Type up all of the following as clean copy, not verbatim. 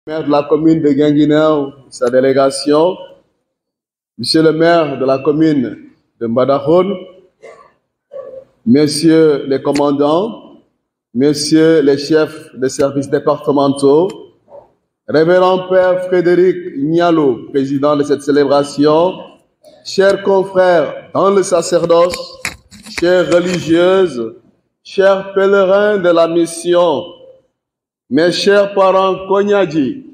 Maire de la commune de Guinguinéo, sa délégation, Monsieur le maire de la commune de Mbadakhoune, Messieurs les commandants, Messieurs les chefs des services départementaux, Révérend Père Frédéric Nialo, président de cette célébration, chers confrères dans le sacerdoce, chères religieuses, chers pèlerins de la mission, mes chers parents Konyadji,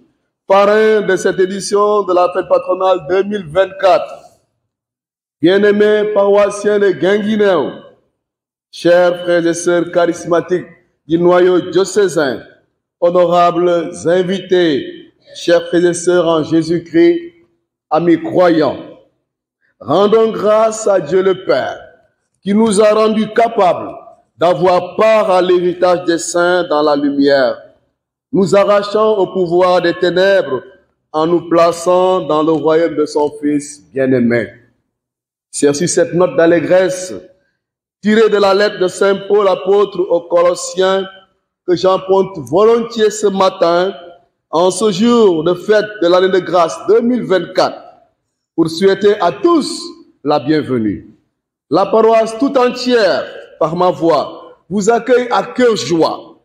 parrains de cette édition de la fête patronale 2024, bien-aimés paroissiens de Guinguinéo, chers frères et sœurs charismatiques du noyau diocésain, honorables invités, chers frères et sœurs en Jésus-Christ, amis croyants, rendons grâce à Dieu le Père qui nous a rendus capables d'avoir part à l'héritage des saints dans la lumière, nous arrachant au pouvoir des ténèbres en nous plaçant dans le royaume de son Fils bien-aimé. C'est sur cette note d'allégresse tirée de la lettre de Saint Paul apôtre aux Colossiens que j'emprunte volontiers ce matin, en ce jour de fête de l'année de grâce 2024, pour souhaiter à tous la bienvenue. La paroisse tout entière, par ma voix, vous accueille à cœur joie.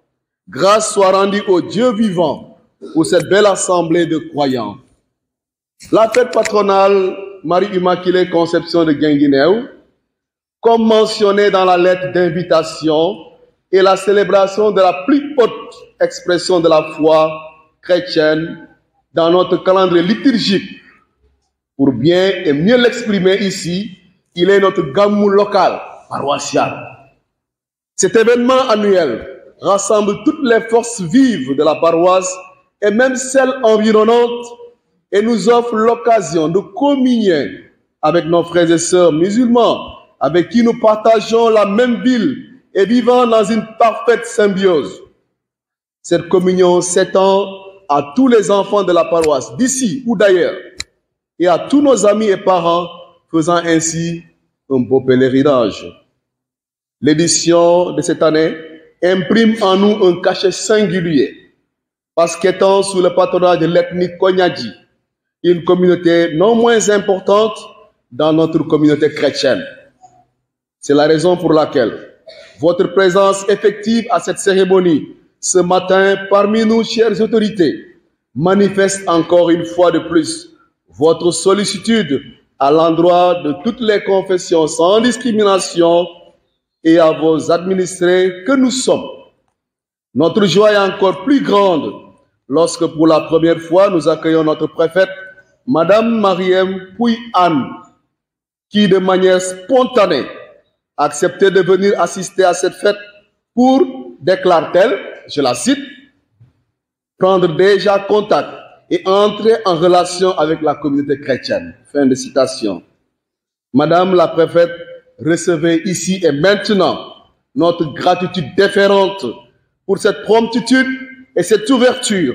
Grâce soit rendue au Dieu vivant pour cette belle assemblée de croyants. La fête patronale Marie-Immaculée Conception de Guinguinéo, comme mentionné dans la lettre d'invitation, est la célébration de la plus haute expression de la foi chrétienne dans notre calendrier liturgique. Pour bien et mieux l'exprimer ici, il est notre gamou local, paroissial. Cet événement annuel rassemble toutes les forces vives de la paroisse et même celles environnantes et nous offre l'occasion de communier avec nos frères et sœurs musulmans avec qui nous partageons la même ville et vivant dans une parfaite symbiose. Cette communion s'étend à tous les enfants de la paroisse, d'ici ou d'ailleurs, et à tous nos amis et parents, faisant ainsi un beau pèlerinage. L'édition de cette année imprime en nous un cachet singulier, parce qu'étant sous le patronage de l'ethnie Konyadji, une communauté non moins importante dans notre communauté chrétienne. C'est la raison pour laquelle votre présence effective à cette cérémonie ce matin parmi nous, chères autorités, manifeste encore une fois de plus votre sollicitude à l'endroit de toutes les confessions sans discrimination et à vos administrés que nous sommes. Notre joie est encore plus grande lorsque pour la première fois nous accueillons notre préfète, Madame Mariem Pouy-Anne, qui de manière spontanée a accepté de venir assister à cette fête pour, déclare-t-elle, je la cite, prendre déjà contact et entrer en relation avec la communauté chrétienne. Fin de citation. Madame la préfète, recevez ici et maintenant notre gratitude déférente pour cette promptitude et cette ouverture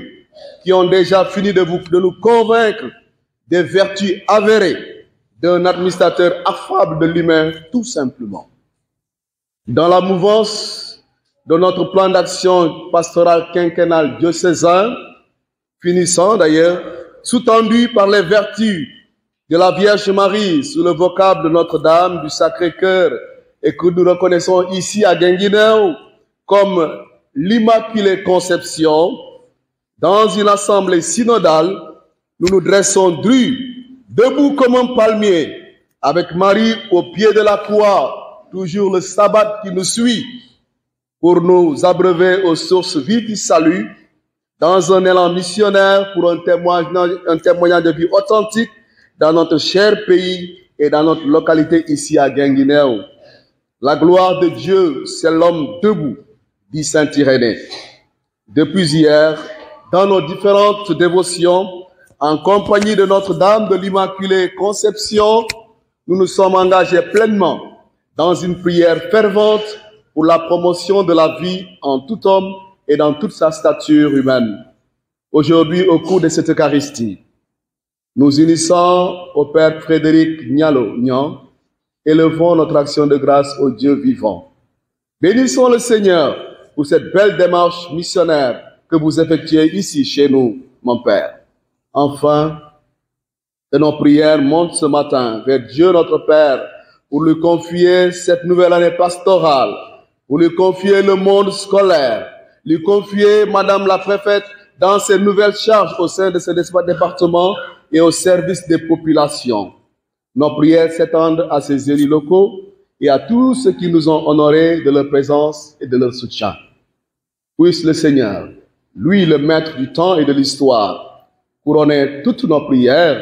qui ont déjà fini de nous convaincre des vertus avérées d'un administrateur affable de l'humain, tout simplement. Dans la mouvance de notre plan d'action pastoral quinquennal diocésain, finissant d'ailleurs, sous-tendu par les vertus de la Vierge Marie sous le vocable de Notre-Dame du Sacré-Cœur et que nous reconnaissons ici à Guinguinéo comme l'Immaculée Conception, dans une assemblée synodale, nous nous dressons debout comme un palmier, avec Marie au pied de la croix, toujours le sabbat qui nous suit, pour nous abreuver aux sources vives du salut, dans un élan missionnaire pour un témoignage de vie authentique dans notre cher pays et dans notre localité ici à Guinguinéo. La gloire de Dieu, c'est l'homme debout, dit saint Irénée. Depuis hier, dans nos différentes dévotions, en compagnie de Notre-Dame de l'Immaculée Conception, nous nous sommes engagés pleinement dans une prière fervente pour la promotion de la vie en tout homme et dans toute sa stature humaine. Aujourd'hui, au cours de cette Eucharistie, nous unissons au Père Frédéric Nialo, élevons notre action de grâce au Dieu vivant. Bénissons le Seigneur pour cette belle démarche missionnaire que vous effectuez ici chez nous, mon Père. Enfin, que nos prières montent ce matin vers Dieu notre Père pour lui confier cette nouvelle année pastorale, pour lui confier le monde scolaire, lui confier Madame la préfète dans ses nouvelles charges au sein de ce département et au service des populations. Nos prières s'étendent à ces élus locaux et à tous ceux qui nous ont honorés de leur présence et de leur soutien. Puisse le Seigneur, lui le maître du temps et de l'histoire, couronner toutes nos prières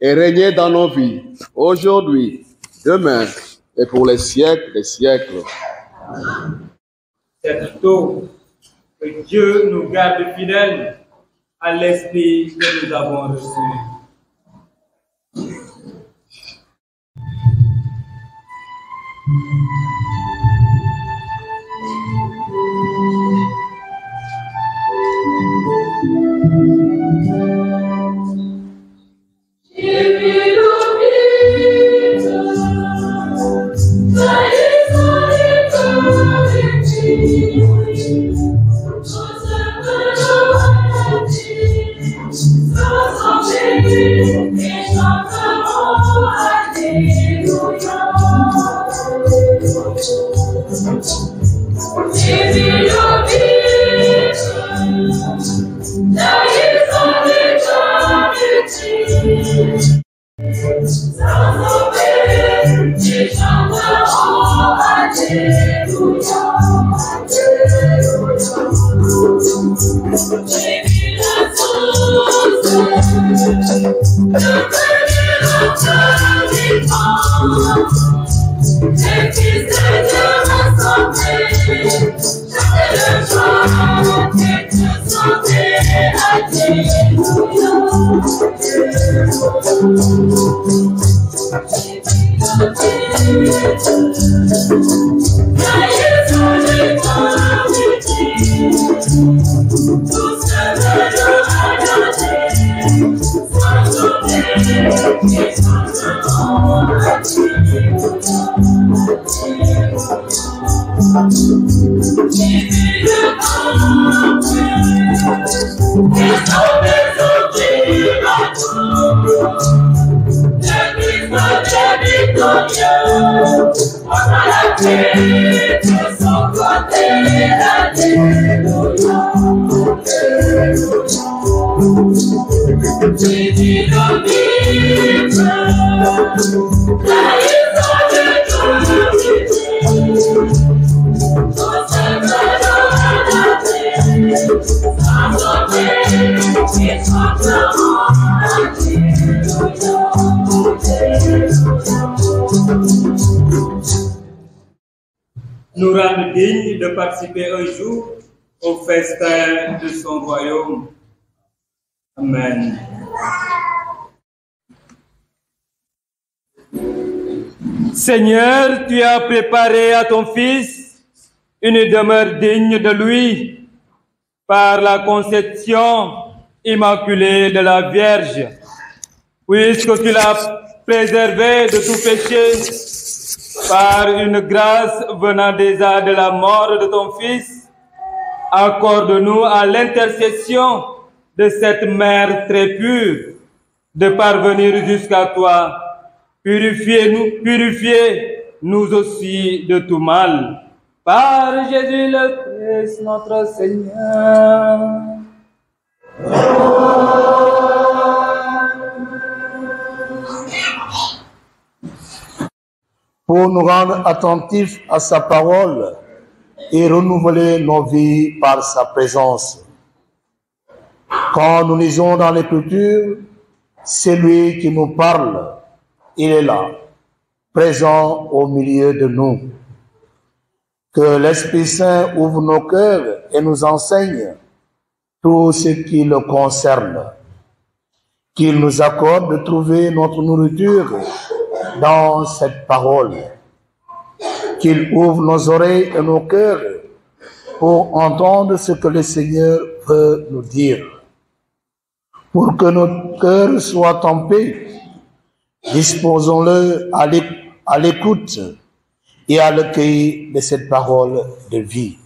et régner dans nos vies, aujourd'hui, demain et pour les siècles des siècles. C'est plutôt que Dieu nous garde fidèles à l'esprit que nous avons reçu. Alléluia. Nous rendre dignes de participer un jour au festin de son royaume. Amen. Seigneur, tu as préparé à ton Fils une demeure digne de lui par la conception immaculée de la Vierge. Puisque tu l'as préservé de tout péché par une grâce venant déjà de la mort de ton Fils, accorde-nous à l'intercession de cette mère très pure de parvenir jusqu'à toi. Purifiez-nous aussi de tout mal. Par Jésus le Christ, notre Seigneur. Pour nous rendre attentifs à sa parole et renouveler nos vies par sa présence. Quand nous lisons dans l'Écriture, c'est lui qui nous parle. Il est là, présent au milieu de nous. Que l'Esprit Saint ouvre nos cœurs et nous enseigne tout ce qui le concerne. Qu'il nous accorde de trouver notre nourriture dans cette parole. Qu'il ouvre nos oreilles et nos cœurs pour entendre ce que le Seigneur veut nous dire. Pour que notre cœur soit en paix, disposons-le à l'écoute et à l'accueil de cette parole de vie.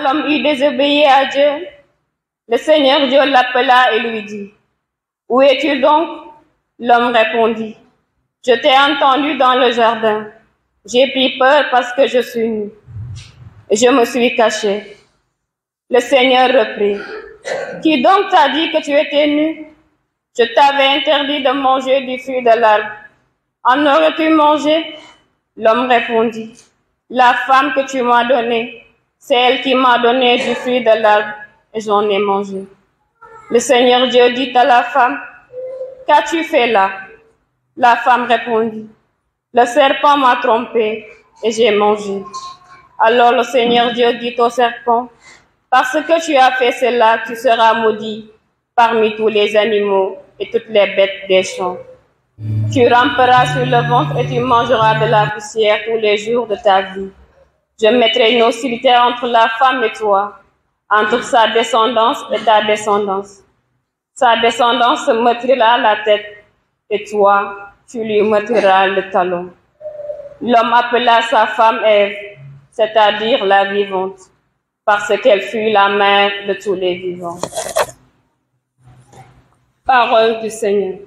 L'homme eut désobéi à Dieu. Le Seigneur Dieu l'appela et lui dit, « Où es-tu donc ?» L'homme répondit, « Je t'ai entendu dans le jardin. J'ai pris peur parce que je suis nu. Et je me suis caché. » Le Seigneur reprit, « Qui donc t'a dit que tu étais nu? Je t'avais interdit de manger du fruit de l'arbre. En aurais-tu mangé? » L'homme répondit, « La femme que tu m'as donnée, c'est elle qui m'a donné du fruit de l'arbre et j'en ai mangé. » Le Seigneur Dieu dit à la femme, « Qu'as-tu fait là ?» La femme répondit, « Le serpent m'a trompé et j'ai mangé. » Alors le Seigneur Dieu dit au serpent, « Parce que tu as fait cela, tu seras maudit parmi tous les animaux et toutes les bêtes des champs. Tu ramperas sur le ventre et tu mangeras de la poussière tous les jours de ta vie. Je mettrai une hostilité entre la femme et toi, entre sa descendance et ta descendance. Sa descendance se meurtrira la tête, et toi, tu lui meurtriras le talon. L'homme appela sa femme Ève, c'est-à-dire la vivante, parce qu'elle fut la mère de tous les vivants. Parole du Seigneur.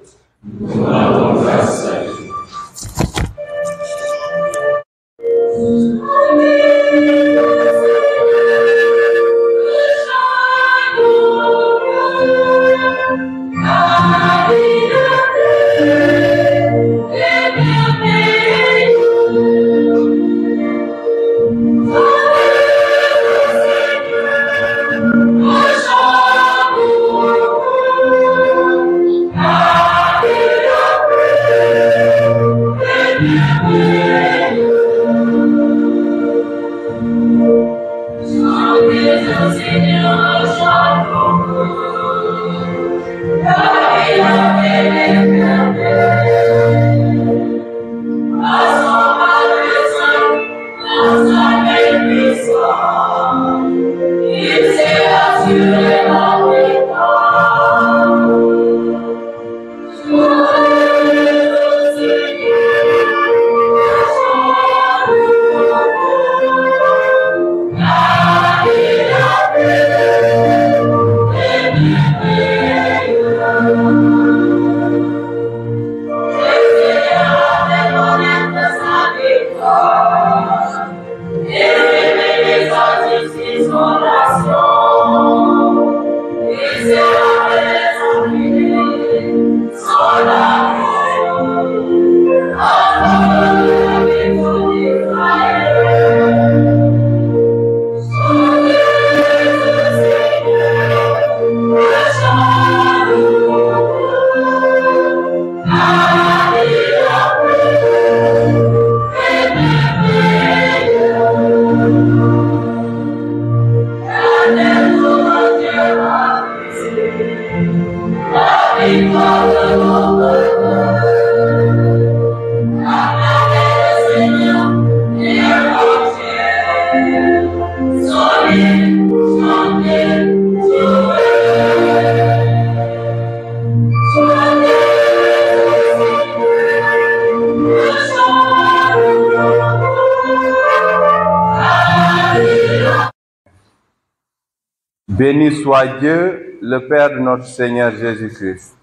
Béni soit Dieu, le Père de notre Seigneur Jésus-Christ.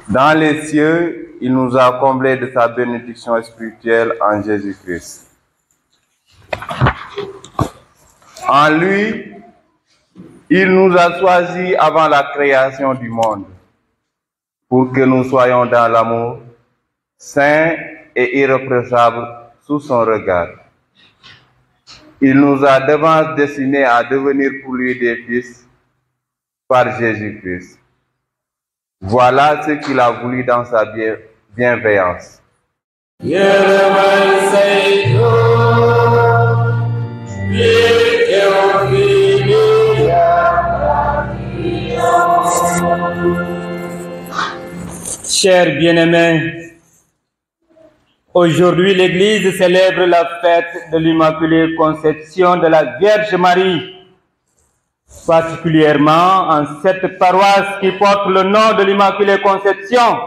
Dans les cieux, il nous a comblés de sa bénédiction spirituelle en Jésus-Christ. En lui, il nous a choisis avant la création du monde, pour que nous soyons dans l'amour, saints et irréprochables sous son regard. Il nous a d'avance destinés à devenir pour lui des fils par Jésus-Christ. Voilà ce qu'il a voulu dans sa bienveillance. Chers bien-aimés, aujourd'hui, l'Église célèbre la fête de l'Immaculée Conception de la Vierge Marie. Particulièrement en cette paroisse qui porte le nom de l'Immaculée Conception,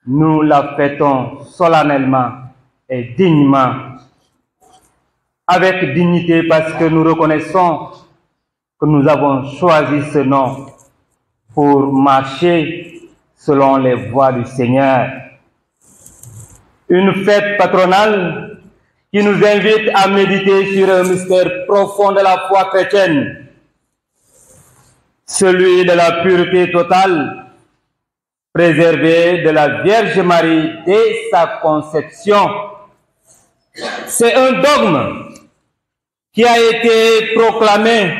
nous la fêtons solennellement et dignement. Avec dignité parce que nous reconnaissons que nous avons choisi ce nom pour marcher selon les voies du Seigneur. Une fête patronale qui nous invite à méditer sur un mystère profond de la foi chrétienne, celui de la pureté totale, préservée de la Vierge Marie dès sa conception. C'est un dogme qui a été proclamé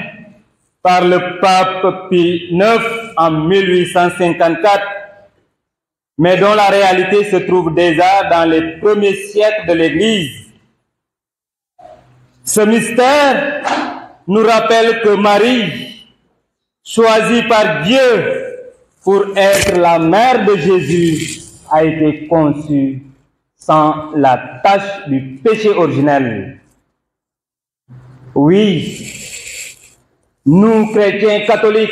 par le pape Pie IX en 1854, mais dont la réalité se trouve déjà dans les premiers siècles de l'Église. Ce mystère nous rappelle que Marie, choisie par Dieu pour être la mère de Jésus, a été conçue sans la tache du péché originel. Oui, nous, chrétiens catholiques,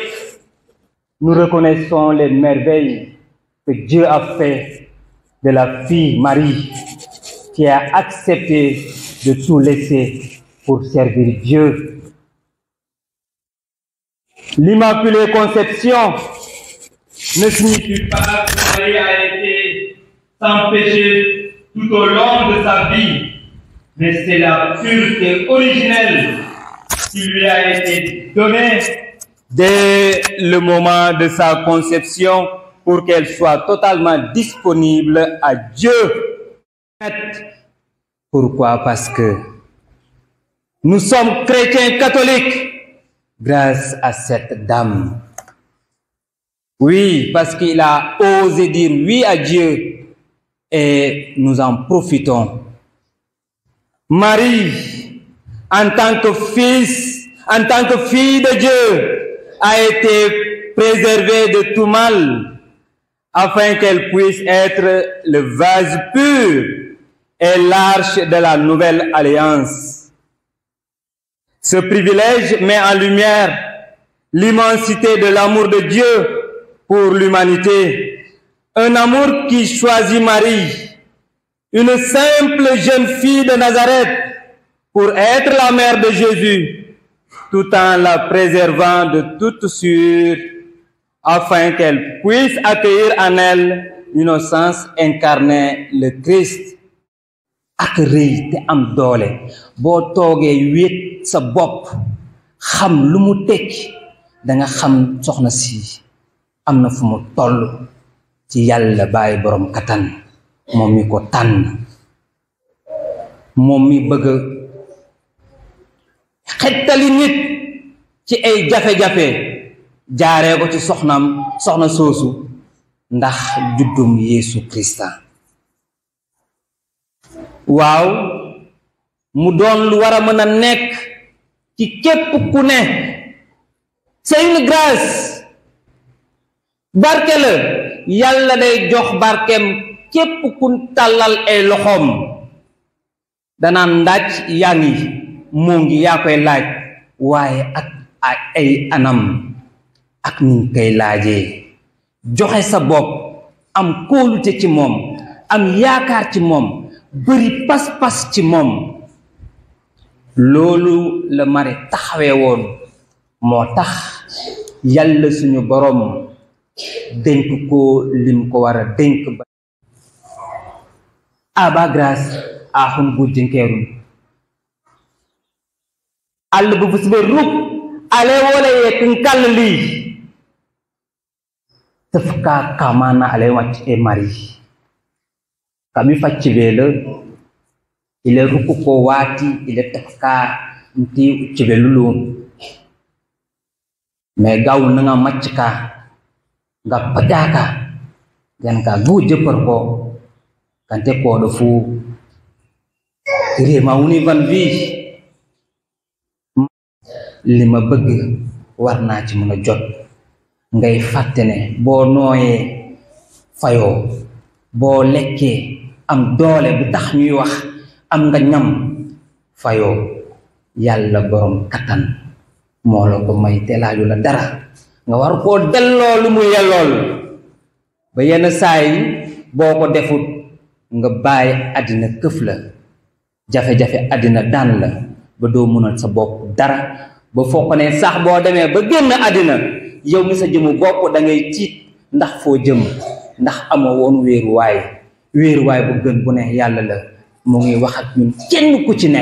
nous reconnaissons les merveilles que Dieu a fait de la fille Marie, qui a accepté de tout laisser pour servir Dieu. L'Immaculée Conception ne signifie pas que Marie a été sans péché tout au long de sa vie, mais c'est la pureté originelle qui lui a été donnée dès le moment de sa conception pour qu'elle soit totalement disponible à Dieu. Pourquoi? Parce que nous sommes chrétiens catholiques grâce à cette dame. Oui, parce qu'il a osé dire oui à Dieu et nous en profitons. Marie, en tant que fils, en tant que fille de Dieu, a été préservée de tout mal afin qu'elle puisse être le vase pur et l'arche de la nouvelle alliance. Ce privilège met en lumière l'immensité de l'amour de Dieu pour l'humanité. Un amour qui choisit Marie, une simple jeune fille de Nazareth, pour être la mère de Jésus, tout en la préservant de toute souillure, afin qu'elle puisse accueillir en elle l'innocence incarnée, le Christ. Ak rëy te am doole boo toogee wéet sa bopp xam lu mu tekki da nga xam soxna si am na fu mu toll ci Yàlla Baay borom kattan moom mi ko tànn moom mi bëgg xettali nit ci ay jafe-jafe jaaree ko ci soxna soosu ndax juddum Yeesu Krista. waaw mu doon lu war a mën a nekk ci képp ku ne c'est une grâce barke la Yàlla day jox barkeem képp ku tàllal ay loxoom danaan ndaaj yaa ngi moo ngi yaa koy laaj waaye ak ay anam ak ni koy laajee joxe sa bopp am kóolute ci moom am yaakaar ci moom bëri pas-pas ci moom loolu la Mari taxawee woon moo tax Yàlla suñu borom dénk ko lim ko war a dénk ba aba grâce axun gujjinkeerun àll bu bus be ruk ale wole yekin kall lii tëf ka kamana ale wàcc e Mari kami faccibele ile ruku ko wati ile tafka nti cibelulu me gaw nga maccka nga padaka gan ka guje ko kante ko do fu rema woni van vi lima bëgg warna ci mëna jot ngay fatene bo noyé fayo bo lekke am doole bu tax ñuy wax am nga ñam fayoo Yàlla borom kattan moo la ko may te laaju la dara nga war koo delloo lu mu yellool ba yenn saa yi boo ko defut nga bàyyi àddina këf la jafe-jafe àddina daan la ba doo mënal sa bopp dara ba foo ko ne sax boo demee ba génn àddina yow mi sa jëmu bopp da ngay tiit ndax foo jëm ndax amoo woon wéeruwaay bu gën bu ne Yàlla la mu ngi wax ak ñun kenn ku ci ne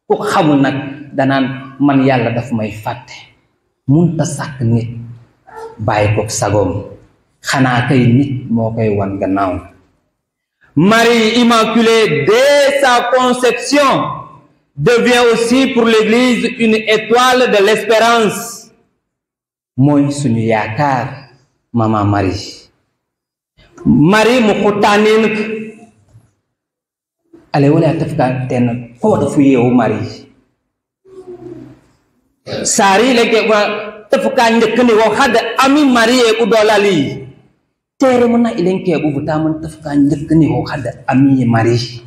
ku xamul nag danaan man Yàlla daf may fàtte munta sàkk nit bàyyi ko sagoom xanaa kay nit moo koy wan gannaaw. Marie Immaculée dès sa conception devient aussi pour l'Église une étoile de l'espérance mooy suñu yaakaar Maman Marie mu xutaaneen ale wala tafka ten ko da fu yewu Marie sari leke wa tefukan dekeni wo hada ami marie udolali tere mona ilenke bu vitamin tefukan dekeni wo hada ami marie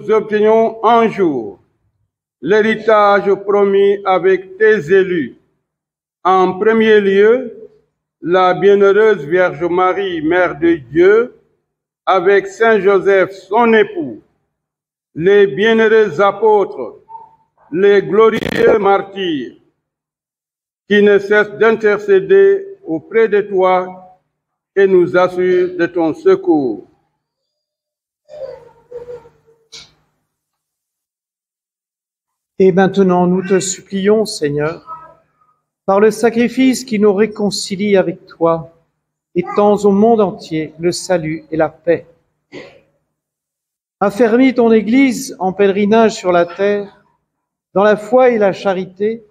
nous obtenions un jour l'héritage promis avec tes élus. En premier lieu, la bienheureuse Vierge Marie, Mère de Dieu, avec Saint Joseph, son époux, les bienheureux apôtres, les glorieux martyrs, qui ne cessent d'intercéder auprès de toi et nous assurent de ton secours. Et maintenant, nous te supplions, Seigneur, par le sacrifice qui nous réconcilie avec toi, étends au monde entier le salut et la paix. Affermis ton Église en pèlerinage sur la terre, dans la foi et la charité,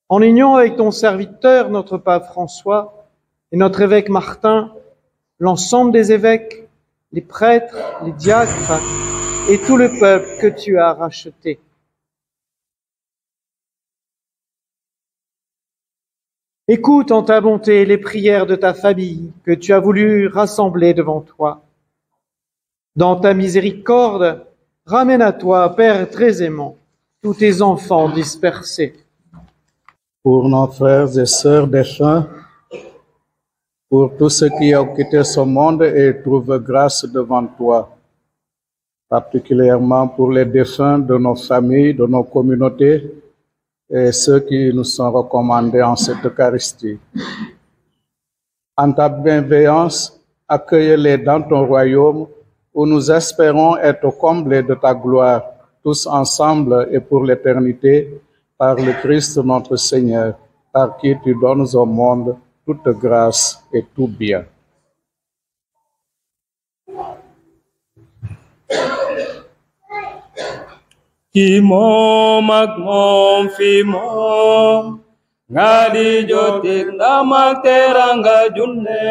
en union avec ton serviteur, notre pape François, et notre évêque Martin, l'ensemble des évêques, les prêtres, les diacres, et tout le peuple que tu as racheté. Écoute en ta bonté les prières de ta famille que tu as voulu rassembler devant toi. Dans ta miséricorde, ramène à toi, Père très aimant, tous tes enfants dispersés. Pour nos frères et sœurs défunts, pour tous ceux qui ont quitté ce monde et trouvent grâce devant toi, particulièrement pour les défunts de nos familles, de nos communautés, et ceux qui nous sont recommandés en cette Eucharistie. En ta bienveillance, accueille-les dans ton royaume où nous espérons être comblés de ta gloire, tous ensemble et pour l'éternité, par le Christ notre Seigneur, par qui tu donnes au monde toute grâce et tout bien. Kimo magmom fimo ngadi jotik namak terangga junne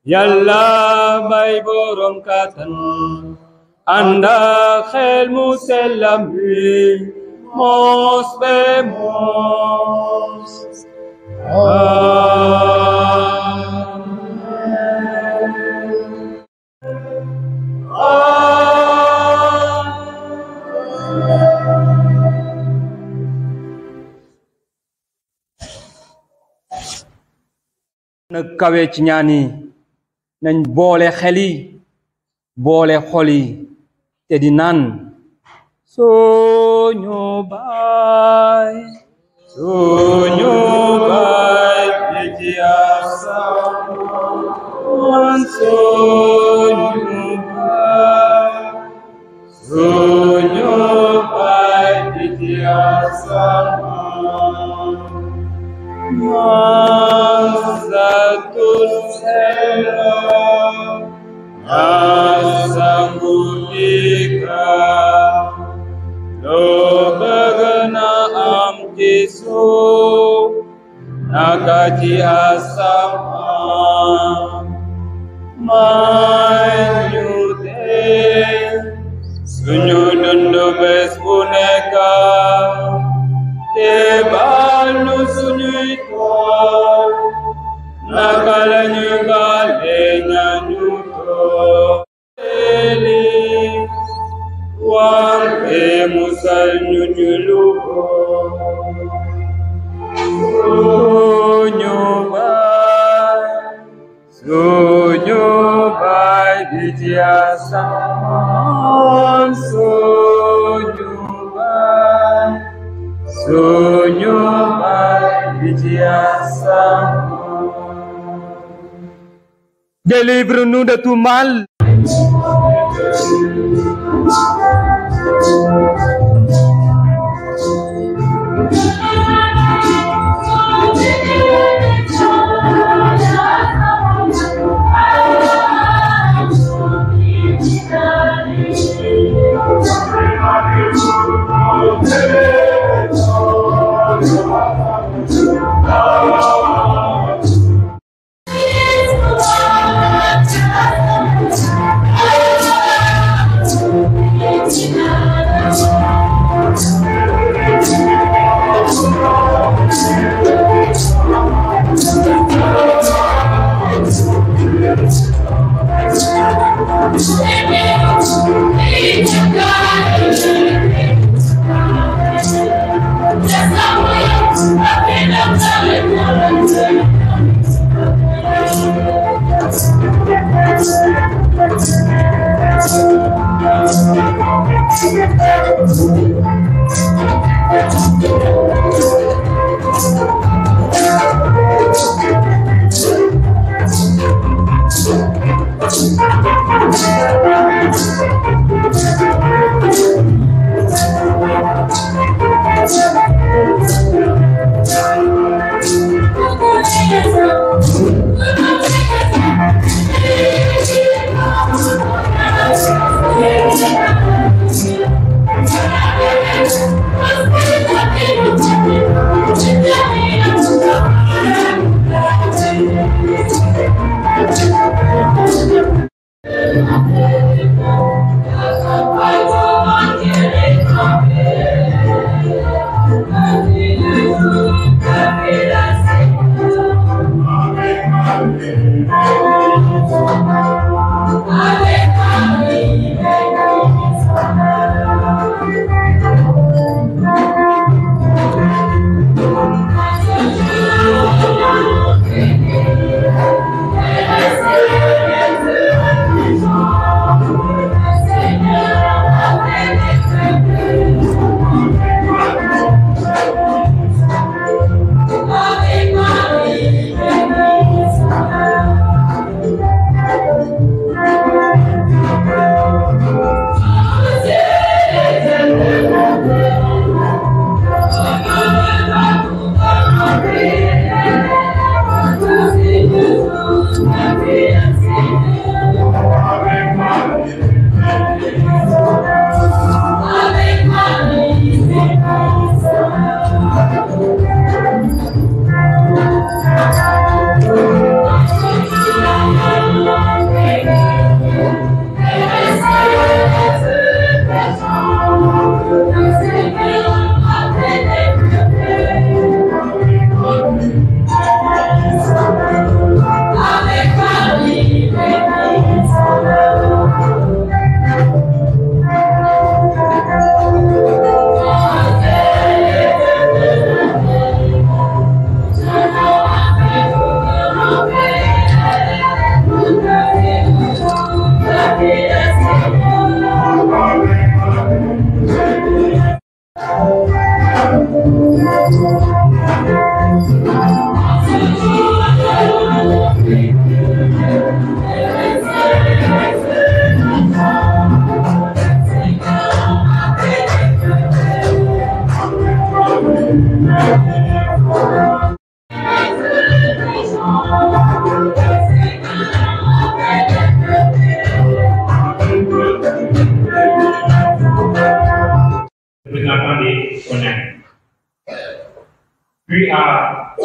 yalla bay borom katan anda khel musellami mos be mos na kawe ci ñaan yi nañ boole xel yi boole xol yi te di naan suñu baay di ci asamaan suñu baay di ci asamaan Mazatul Selam Asambudika Lo bagana am Jesu Nakati asam Manyude Sunyu dundu bespuneka Tebalu sunyito Nakalanya galenya nyuto Eli Wampe musal nyunyuluko Sunyubai Dijiasa Sunyubai Dijiasa Délivre-nous de tout mal. I Puis à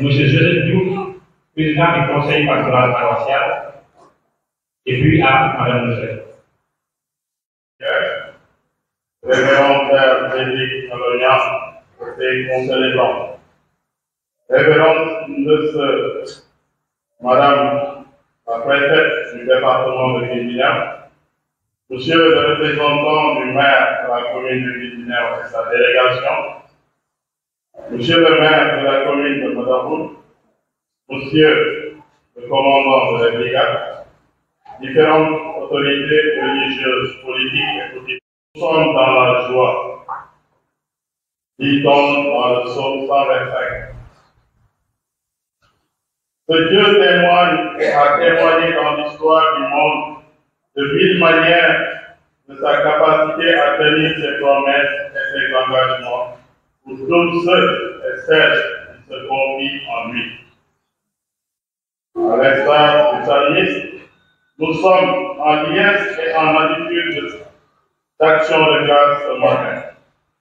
M. Joseph Diouf, président du conseil pastoral paroissial, et puis à Mme Joseph. Révérend Père Frédéric Nolonian, côté conseiller blanc. Révérende Sœur Madame la préfète du département de Guinguinéo, Monsieur le représentant du maire de la commune de Guinguinéo et sa délégation, Monsieur le maire de la commune de Madabout, Monsieur le commandant de la brigade, différentes autorités religieuses, politiques et politiques, nous sommes dans la joie. Dit-on dans le psaume 125. Ce Dieu témoigne et a témoigné dans l'histoire du monde de mille manières de sa capacité à tenir ses promesses et ses engagements pour tous ceux et celles qui se confient en lui. À l'instar du psalmiste, nous sommes en liesse et en attitude d'action de grâce ce matin,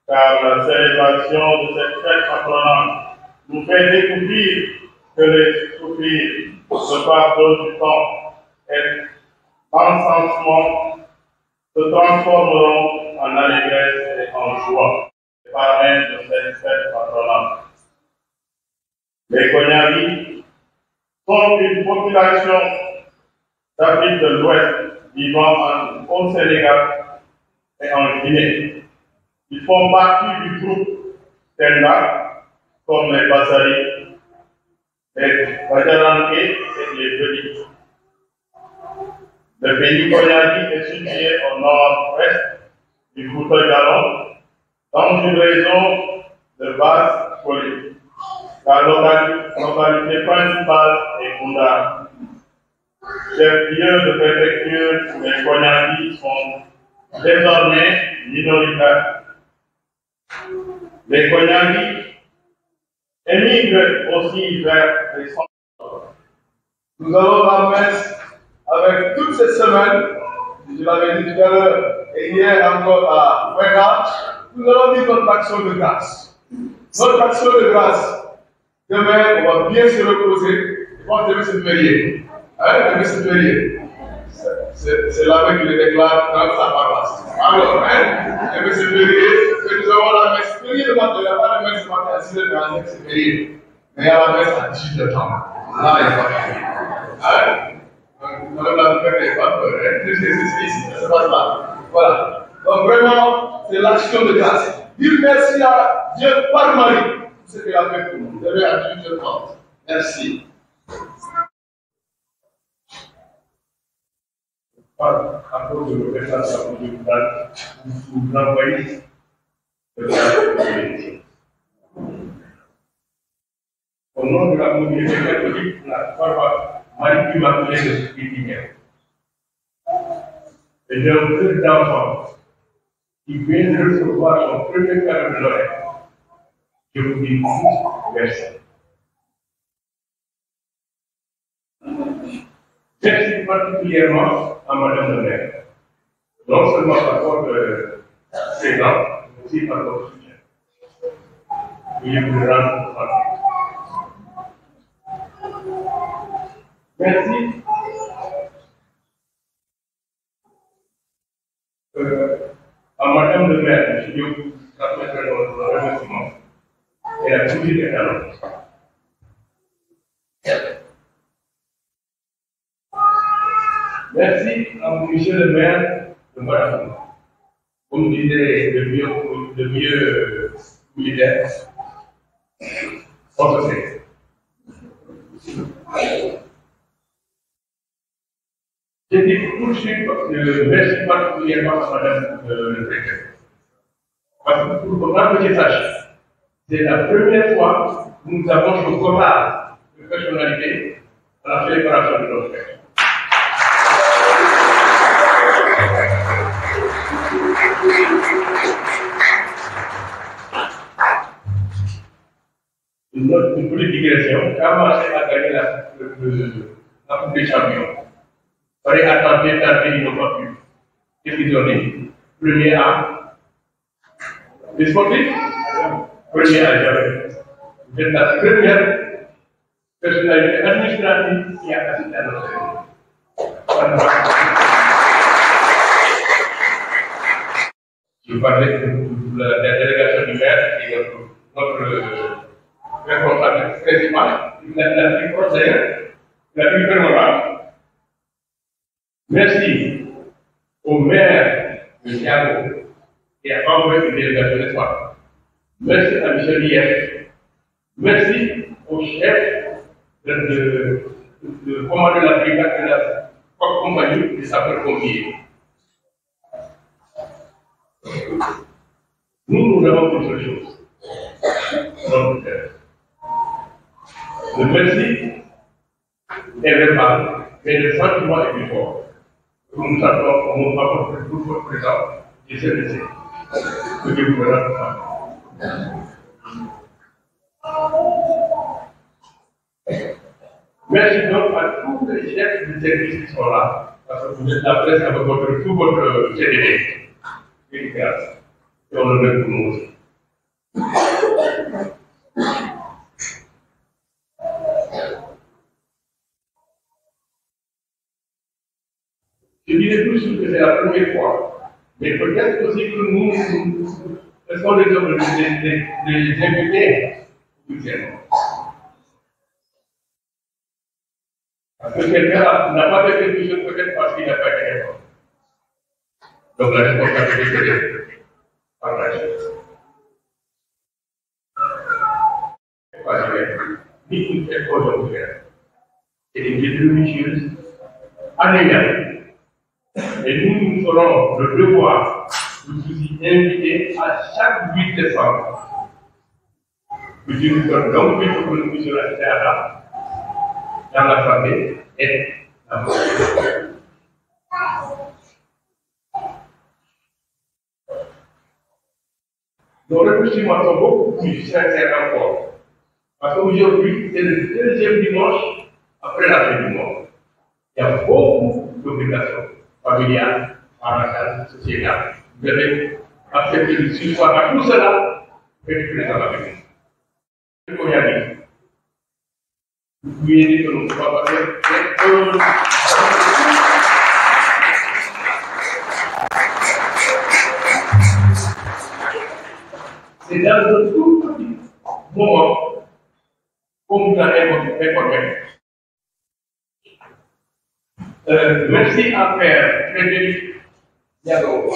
car la célébration de cette fête patronale nous fait découvrir que les soupirs, le pardon du temps et l'encensement se transformeront en allégresse et en joie, par de cette fête patronale. Les Konyari sont une population d'Afrique de l'Ouest vivant au Sénégal et en Guinée. Ils font partie du groupe Tenda, comme les Bassari, les Bajaranké et les Beli. Le pays Konyari est situé au nord-ouest du fauteuil galon dans une région de basse folie. La localité principale est Kounda. Chef-lieu de préfecture, les Konyaki sont désormais minoritaires. Les Konyaki émigrent aussi vers les centres. Nous allons à la messe avec toute cette semaine, je l'avais dit tout à l'heure, et hier encore à Ouéga, nous allons dire notre action de grâce. Notre action de grâce, demain, on va bien se reposer, et quand demain c'est férié. Hein, demain c'est férié. C'est là qui le déclare dans sa paroisse. Alors, hein, demain c'est férié, et nous avons la messe férié le matin, il n'y a pas de messe le matin à 6h, mais c'est férié. Mais il y a la messe à 18h. Là, il n'y a pas de férié. Hein? Madame la prêtre n'est pas peur, hein? C'est ici, ça se passe là. Voilà. Donc vraiment, c'est l'action de grâce. Dire merci à Dieu par Marie pour ce qu'il a fait pour nous. Vous devez à 18h30. Merci. À cause de l'opération de vous l'envoyez au nom de la communauté catholique, la foi Marie Immaculée de Spirituel. Et j'ai un peu d'enfant qui vient de recevoir son premier cadeau de Noël. Je vous dis merci. Merci particulièrement à Madame le maire, non seulement par votre présence, mais aussi par votre soutien. Veuillez vous rendre compte. Merci. À Madame le maire, M. Diop, transmettre notre remerciement. Et la toujours est alors. Merci à monsieur le maire de Madame. Comme disait le mieux militaire, on se sait. Je dis tout de suite merci particulièrement à Madame le préfet. Parce que pour comprendre que je sache, c'est la première fois que nous avons ce quota de personnalité à la célébration de notre fête. Une petite digression, quand Marseille a gagné la Coupe des Champions, il fallait attendre, ils n'ont pas pu. Qu'est-ce qu'ils ont dit? Premier A. Les sportifs? Premier A, jamais. Vous êtes la première personnalité administrative qui a assisté à notre cérémonie. Je parlais de la délégation du maire et notre responsable principal, la plus proche d'ailleurs, la plus permanente. Merci au maire de Thiago qui a envoyé une délégation d'espoir. Merci à M. Lief. Merci au chef de commandant de la brigade de la compagnie des sapeurs-pompiers. Nous avons une seule chose. Donc, le merci est verbal, mais le sentiment est plus fort. Nous savons comment apporter toute votre présence et c'est laissé. Que Dieu vous rende. Merci donc à tous les chefs de service qui sont là, parce que vous êtes là presque avec tout votre CDD. Et grâce. Et on le met pour nous aussi. Je dirais toujours que c'est la première fois, mais peut-être aussi que nous restons les invités officiellement. Parce que quelqu'un n'a pas fait quelque chose peut-être parce qu'il n'a pas été d'accord. Donc la responsabilité est partagée. Ni une fête aujourd'hui. C'est une fête religieuse annuelle. Et nous ferons le devoir je suis invité à chaque 8 décembre. Je dis que donc, il faut que nous puissions rester là, dans la famille et dans la famille. Nos réfléchissements sont beaucoup plus sincères encore. Parce qu'aujourd'hui, c'est le deuxième dimanche après la fin du mois. Il y a beaucoup d'obligations familiales, parentales, sociétales. Vous devez accepter de sursoir à tout cela et de présenter avec nous. Il faut y aller. Vous pouvez dire que nous ne pouvons pas faire. C'est dans un tout petit moment comme vous avez informé. Merci à Père Frédéric Diallo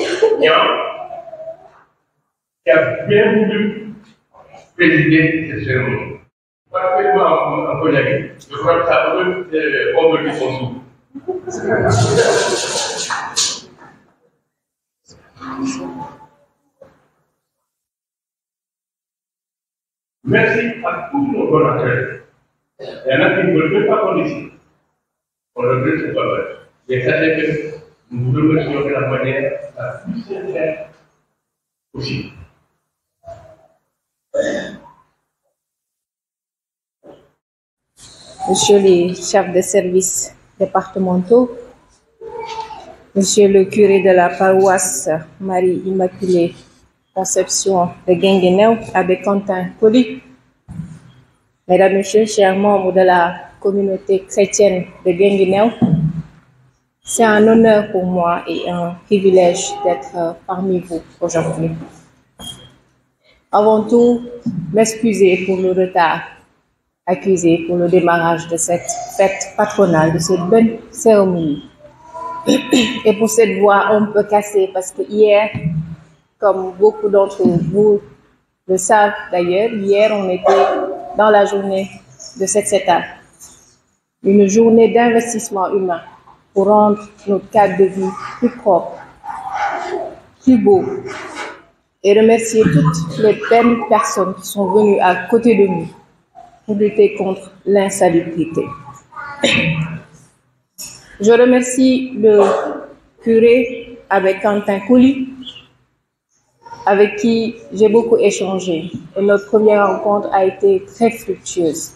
qui a bien voulu présider cette cérémonie. Parfaitement un collègue. Je crois que ça peut convertir son sou. Merci à tous nos donateurs. Il y en a qui ne veulent même pas qu'on ici. On ne veut pas mal. Mais sachez que nous vous remercions de la manière la plus sincère possible. Monsieur les chefs de services départementaux, Monsieur le curé de la paroisse Marie Immaculée Conception de Guinguinéo, Abbé Quentin Coly, Mesdames, Messieurs, chers membres de la communauté chrétienne de Guinguinéo, c'est un honneur pour moi et un privilège d'être parmi vous aujourd'hui. Avant tout, m'excuser pour le retard accusé pour le démarrage de cette fête patronale, de cette bonne cérémonie. Et pour cette voix un peu cassée, parce que hier, comme beaucoup d'entre vous le savent d'ailleurs, hier on était dans la journée de cette CETA, une journée d'investissement humain pour rendre notre cadre de vie plus propre, plus beau, et remercier toutes les belles personnes qui sont venues à côté de nous pour lutter contre l'insalubrité. Je remercie le curé Abbé Quentin Coly, avec qui j'ai beaucoup échangé. Et notre première rencontre a été très fructueuse.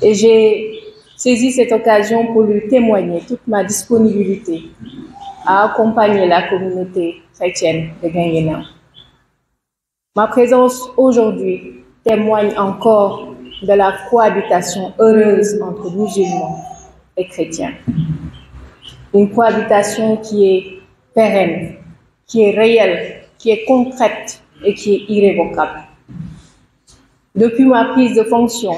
Et j'ai saisi cette occasion pour lui témoigner toute ma disponibilité à accompagner la communauté chrétienne de Guinguinéo. Ma présence aujourd'hui témoigne encore de la cohabitation heureuse entre musulmans et chrétiens. Une cohabitation qui est pérenne, qui est réelle, qui est concrète et qui est irrévocable. Depuis ma prise de fonction,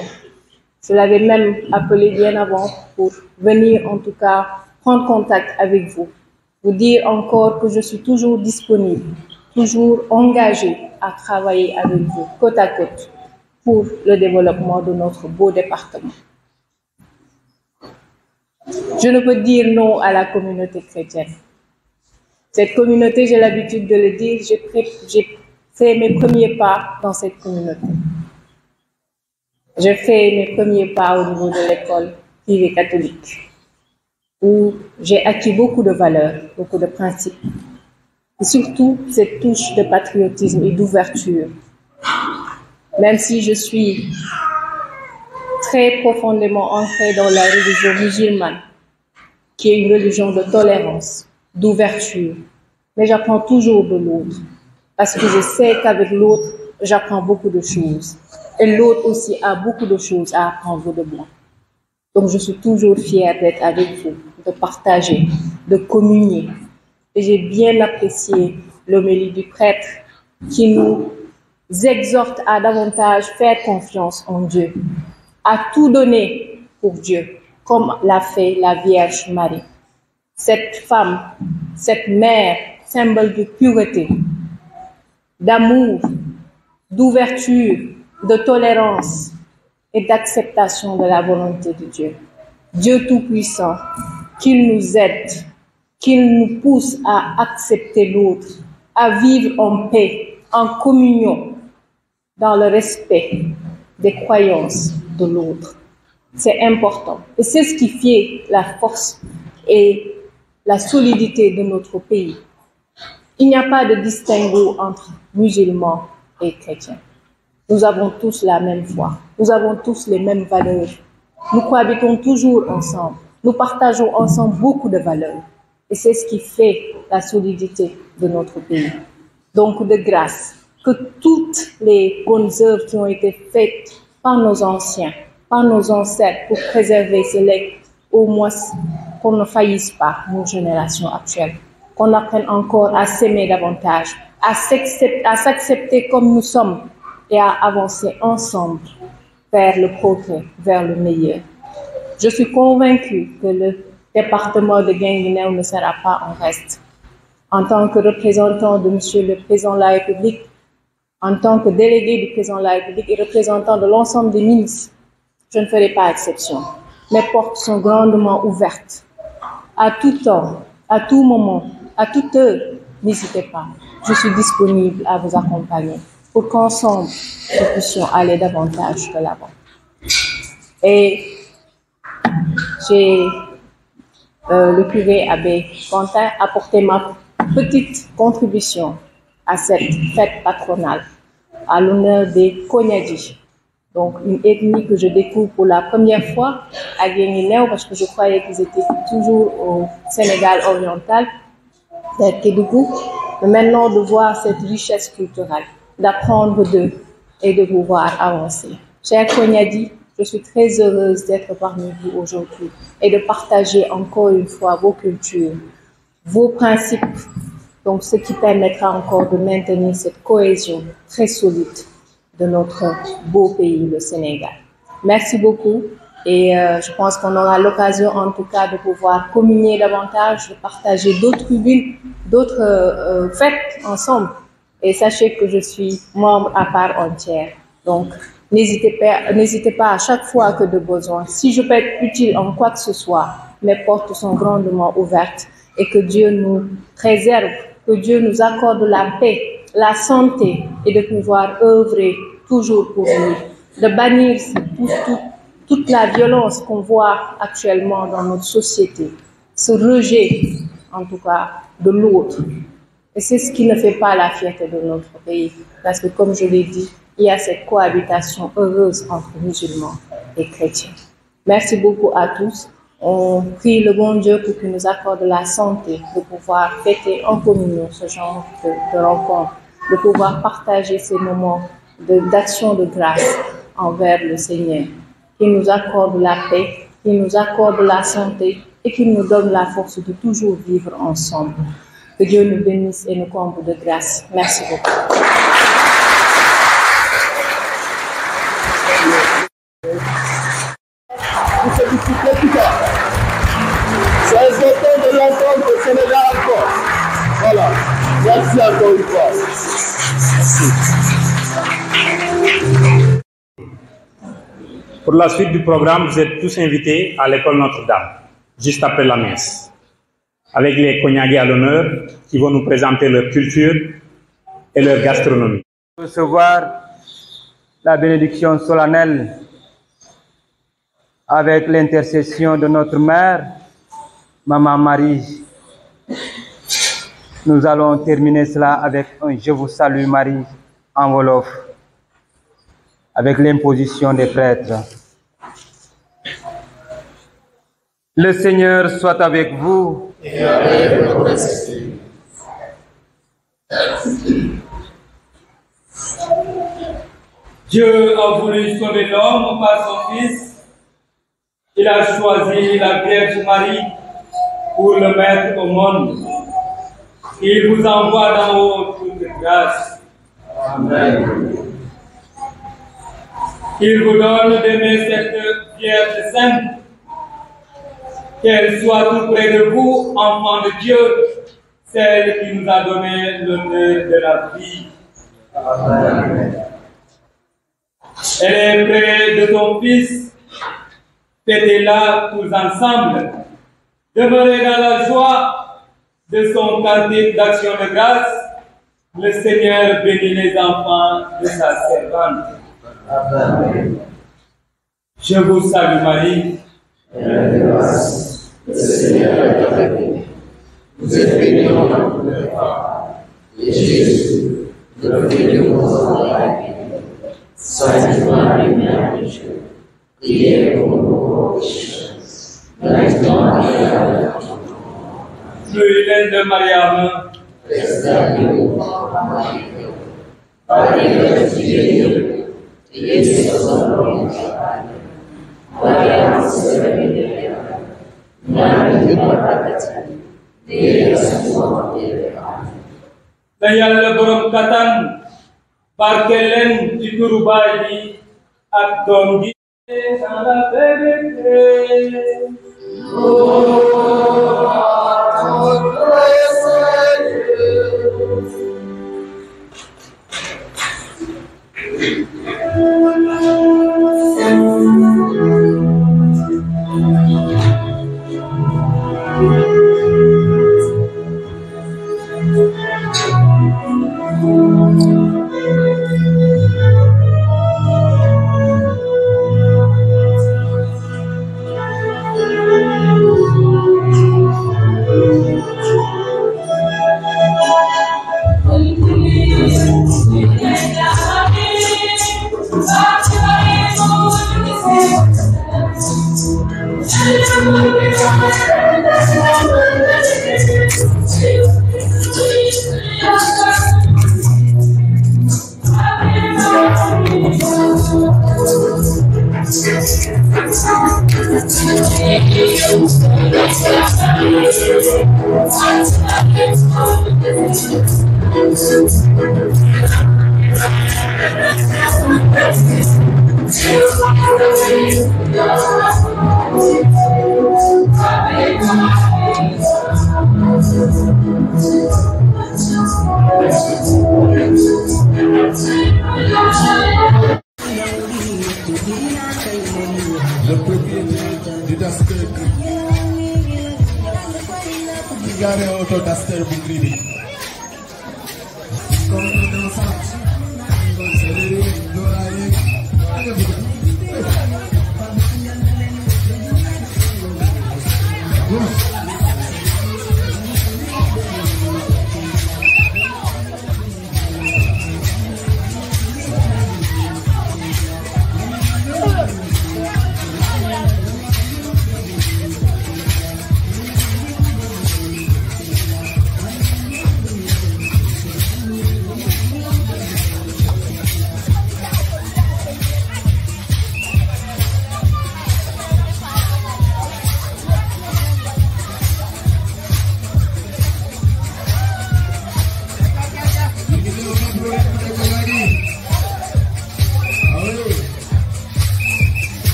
je l'avais même appelé bien avant pour venir en tout cas prendre contact avec vous, vous dire encore que je suis toujours disponible, toujours engagée à travailler avec vous côte à côte pour le développement de notre beau département. Je ne peux dire non à la communauté chrétienne. Cette communauté, j'ai l'habitude de le dire, j'ai fait mes premiers pas dans cette communauté. J'ai fait mes premiers pas au niveau de l'école privée catholique, où j'ai acquis beaucoup de valeurs, beaucoup de principes, et surtout cette touche de patriotisme et d'ouverture. Même si je suis très profondément ancrée dans la religion musulmane, qui est une religion de tolérance, d'ouverture, mais j'apprends toujours de l'autre, parce que je sais qu'avec l'autre, j'apprends beaucoup de choses. Et l'autre aussi a beaucoup de choses à apprendre de moi. Donc je suis toujours fière d'être avec vous, de partager, de communier. Et j'ai bien apprécié l'homélie du prêtre qui nous exhorte à davantage faire confiance en Dieu, à tout donner pour Dieu, comme l'a fait la Vierge Marie. Cette femme, cette mère, symbole de pureté, d'amour, d'ouverture, de tolérance et d'acceptation de la volonté de Dieu. Dieu Tout-Puissant, qu'il nous aide qu'il nous pousse à accepter l'autre, à vivre en paix, en communion, dans le respect des croyances de l'autre. C'est important. Et c'est ce qui fait la force et la solidité de notre pays. Il n'y a pas de distinguo entre musulmans et chrétiens. Nous avons tous la même foi. Nous avons tous les mêmes valeurs. Nous cohabitons toujours ensemble. Nous partageons ensemble beaucoup de valeurs. Et c'est ce qui fait la solidité de notre pays. Donc, de grâce, que toutes les bonnes œuvres qui ont été faites par nos anciens, par nos ancêtres pour préserver ce legs, au moins qu'on ne faillisse pas nos générations actuelles, qu'on apprenne encore à s'aimer davantage, à s'accepter comme nous sommes et à avancer ensemble vers le progrès, vers le meilleur. Je suis convaincue que le département de Guinguinéo ne sera pas en reste. En tant que représentant de Monsieur le Président de la République, en tant que délégué du Président de la République et représentant de l'ensemble des ministres, je ne ferai pas exception. Mes portes sont grandement ouvertes. À tout temps, à tout moment, à toute heure, n'hésitez pas. Je suis disponible à vous accompagner pour qu'ensemble, nous puissions aller davantage de l'avant. Et j'ai le curé Abbé Quentin apporté ma petite contribution à cette fête patronale à l'honneur des Konyadji. Donc une ethnie que je découvre pour la première fois à Guinguinéo parce que je croyais qu'ils étaient toujours au Sénégal oriental, à Kédougou. Mais maintenant de voir cette richesse culturelle, d'apprendre d'eux et de vous voir avancer. Chers Konyadji, je suis très heureuse d'être parmi vous aujourd'hui et de partager encore une fois vos cultures, vos principes, donc ce qui permettra encore de maintenir cette cohésion très solide de notre beau pays, le Sénégal. Merci beaucoup et je pense qu'on aura l'occasion en tout cas de pouvoir communier davantage, de partager d'autres tribunes, d'autres fêtes ensemble. Et sachez que je suis membre à part entière. Donc, n'hésitez pas à chaque fois que de besoin. Si je peux être utile en quoi que ce soit, mes portes sont grandement ouvertes et que Dieu nous préserve, que Dieu nous accorde la paix, la santé et de pouvoir œuvrer toujours pour lui. De bannir toute la violence qu'on voit actuellement dans notre société, ce rejet, en tout cas, de l'autre. Et c'est ce qui ne fait pas la fierté de notre pays. Parce que, comme je l'ai dit, il y a cette cohabitation heureuse entre musulmans et chrétiens. Merci beaucoup à tous. On prie le bon Dieu pour qu'il nous accorde la santé de pouvoir fêter en communion ce genre de rencontre, de pouvoir partager ces moments d'action de grâce envers le Seigneur. Qu'il nous accorde la paix, qu'il nous accorde la santé et qu'il nous donne la force de toujours vivre ensemble. Que Dieu nous bénisse et nous comble de grâce. Merci beaucoup. C'est important de l'entendre au Sénégal encore. Voilà. Merci encore une fois. Merci. Pour la suite du programme, vous êtes tous invités à l'école Notre-Dame, juste après la messe, avec les Konyadji à l'honneur qui vont nous présenter leur culture et leur gastronomie. Recevoir la bénédiction solennelle avec l'intercession de notre mère, Maman Marie. Nous allons terminer cela avec un Je vous salue Marie en wolof, avec l'imposition des prêtres. Le Seigneur soit avec vous. Et avec votre esprit. Dieu a voulu sauver l'homme par son Fils. Il a choisi la Vierge Marie pour le mettre au monde. Il vous envoie d'en haut toute grâce. Amen. Il vous donne d'aimer cette Vierge sainte, qu'elle soit tout près de vous, enfant de Dieu, celle qui nous a donné l'honneur de la vie. Amen. Elle est près de ton Fils. Fêtez-la tous ensemble. Demeurez dans la joie de son cantique d'action de grâce, le Seigneur bénit les enfants de sa servante. Amen. Je vous salue Marie. Pleine de grâce, le Seigneur est avec vous. Vous êtes bénie entre toutes les femmes, et Jésus, le fruit de vos entrailles, est béni. Sainte Marie, Mère de Dieu, priez pour nous pauvres pécheurs, maintenant et à l'heure de notre mort. Fluide de Mariam, Préservez-nous par Marie, par les Dieu, et les sauveurs du travail. Maria, c'est la vie de Dieu, Mère de notre baptême, et la sainte et le te Yàlla borom kattan barkeel leen ci turu Baay bi ak Doom ji dans la vérité. Le propriétaire du Daster garé auto Daster Bugridi.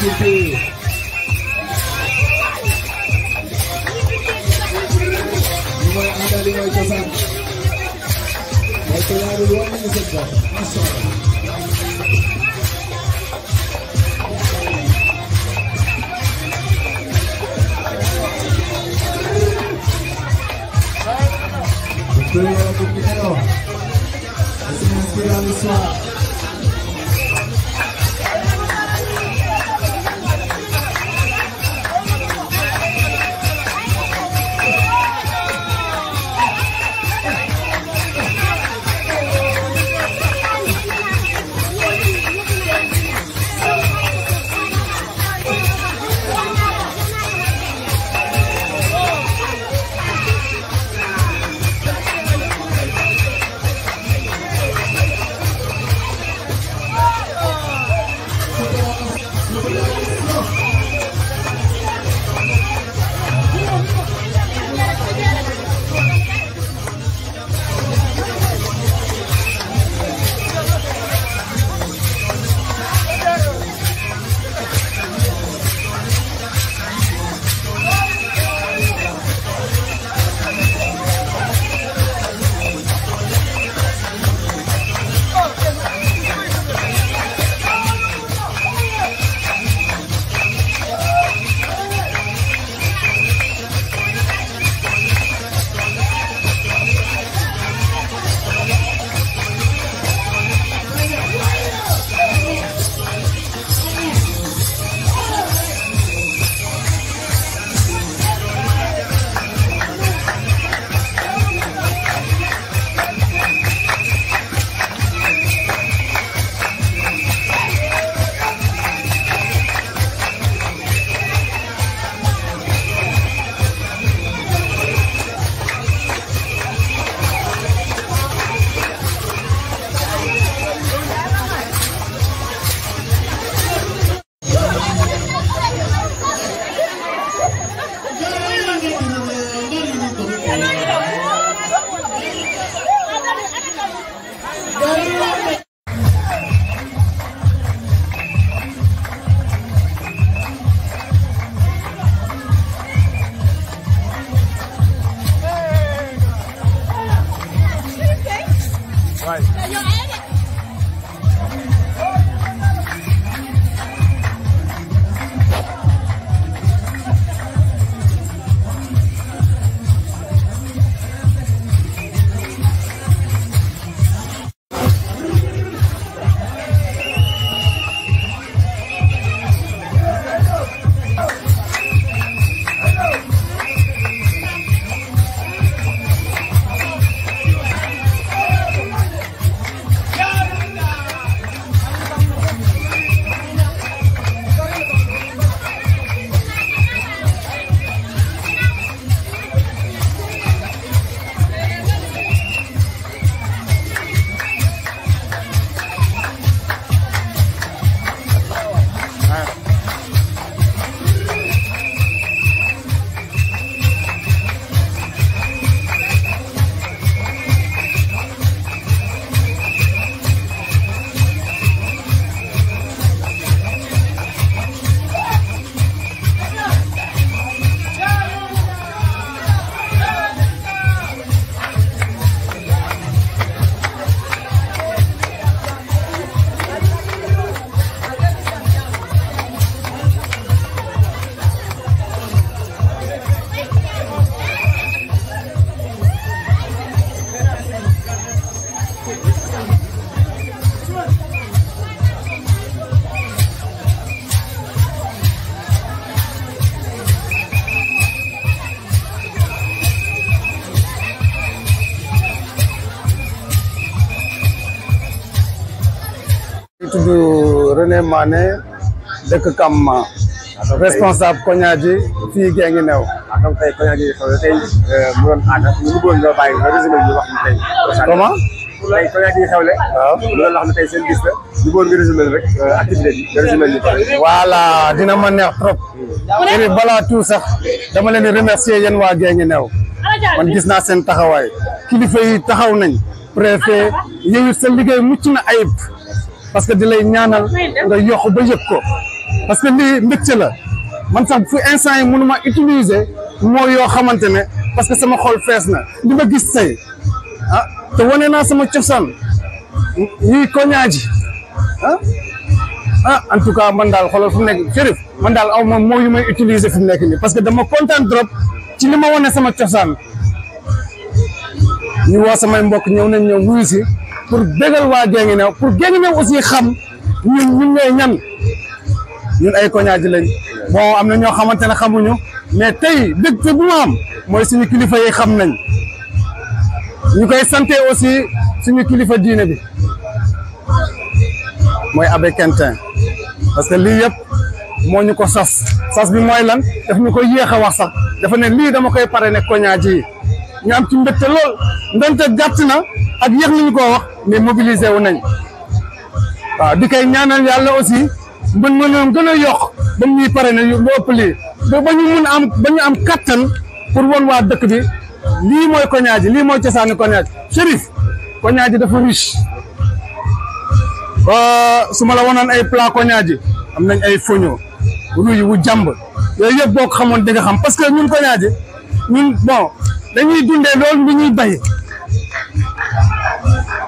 culture. Li mooy aada li mooy cosaan. Mooy cosaanu lu wane seen bopp. Masha Allah. tudd René Mané dëkk Kamma responsable Kognadji fii Guinguinéo. donc tey Kognadji tey mu doon aada ñu bëggoon nga bàyyi nga résumé ñu wax tey. comment. tey Kognadji xewle. waaw loolu la xam ne tey seen gis la ñu bëggoon nga résumé rek activité bi nga résumé ñu ko. voilà dina ma neex trop. et balaa tout sax dama leen di remercier yéen waa Guinguinéo man gis naa seen taxawaay kilifa yi taxaw nañ préfet yow it sa liggéey mucc na ayib parce que di lay ñaanal nga yokk ba yëg ko parce que lii mbégte la man sax fu instant yi mënuma utiliser moo yoo xamante ne parce que sama xol fees na li ma gis tey ah te wane naa sama cosaan ñuy koñaaji en tout cas man daal xoolal fu mu nekk Chérif man daal aw ma moo yu may utiliser fi mu nekk nii parce que dama kontaan trop ci li ma wane sama cosaan ñu woo samay mbokk ñëw nañ ñëw wuyu si pour bégal waa Guinguinéo pour Guinguinéo aussi xam ñun ñooy ñan ñun ay koñaaji lañ bon am na ñoo xamante ne xamuñu mais tey dëgg te bu ma am mooy suñu kilifa yi xam nañ ñu koy santé aussi suñu kilifa diine bi mooy Abbé Quentin parce que lii yëpp moo ñu ko sas bi mooy lan daf ñu ko yéex a wax sax dafa ne lii dama koy pare ne koñaaji yi ñu am ci mbégte lool ndonte gàtt na ak yéex nañu koo wax mais mobilisé wu nañ waaw di koy ñaanal yàlla aussi mën mënoon gën a yokk ba ñuy pare ne lu ëpp lii ba ñu mun am ba ñu am kattan pour won waa dëkk bi lii mooy koñaaji lii mooy cosaanu koñaaji Chérif koñaaji dafa riche su ma la wonoon ay plat koñaaji am nañ ay foño ruy wu jàmb yooyu yëpp boo ko xamoon di nga xam parce que ñun koñaaji ñun bon dañuy dundee loolu lu ñuy bay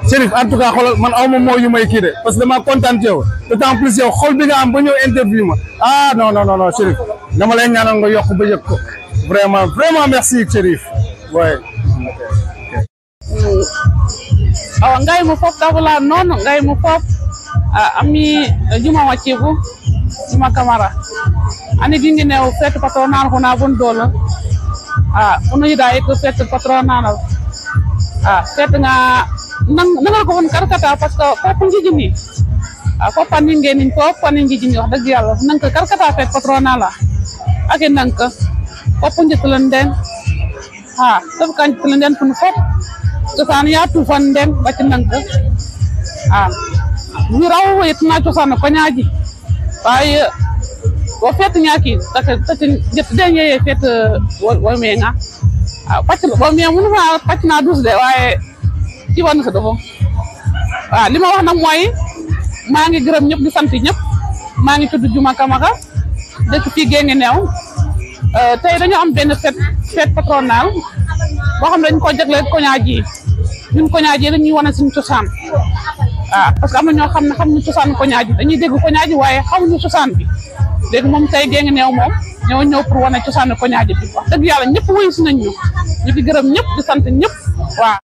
Chérif en tout cas xoolal man aw ma moo yu may kii de parce que dama kontaan ci yow d'autant plus yow xol bi nga am ba ñëw interview ma non Chérif dama lay ñaanal nga yokk ba yëg ko vraiment merci Chérif ouais. awa ngay mo fof tabula noon ngay mo fof ami juma waccibu juma camara ani Guinguinéo fête patronale hona bon dola ono yida ko fête patronale fête nga nangal ko won karkata parce que fop njijini fop ani ngeni fop ani njijini wax deug yalla nang ko karkata fête patronale ak nang ko fop njitlan den daf kan njitlan den fun fop cosaan yaa tuufan den ba ci nang ko ñu raw yetna cosaan koñaaji waaye wo fête ñaaki tati jet den yeye fête wo menga pacc bo me mënu fa pacc na dus de waaye ci wan ko do li ma wax nag mooy maa ngi gërëm ñëpp di sant ñëpp maa ngi tudd Juma Kamara dëkk fii Guinguinéo tey dañu am benn fête patronale boo xam ne dañ ko jagleel koñaaji ñun koñaaji dañuy wane suñu cosaan parce que am na ñoo xam ne xamuñu cosaan koñaaji dañuy dégg koñaaji waaye xamuñu cosaan bi léegi moom tey Guinguinéo moom ñëw pour wane cosaan koñaaji bi wax dëgg yàlla ñëpp wuyu si nañ ñu di gërëm ñëpp di sant ñëpp waaw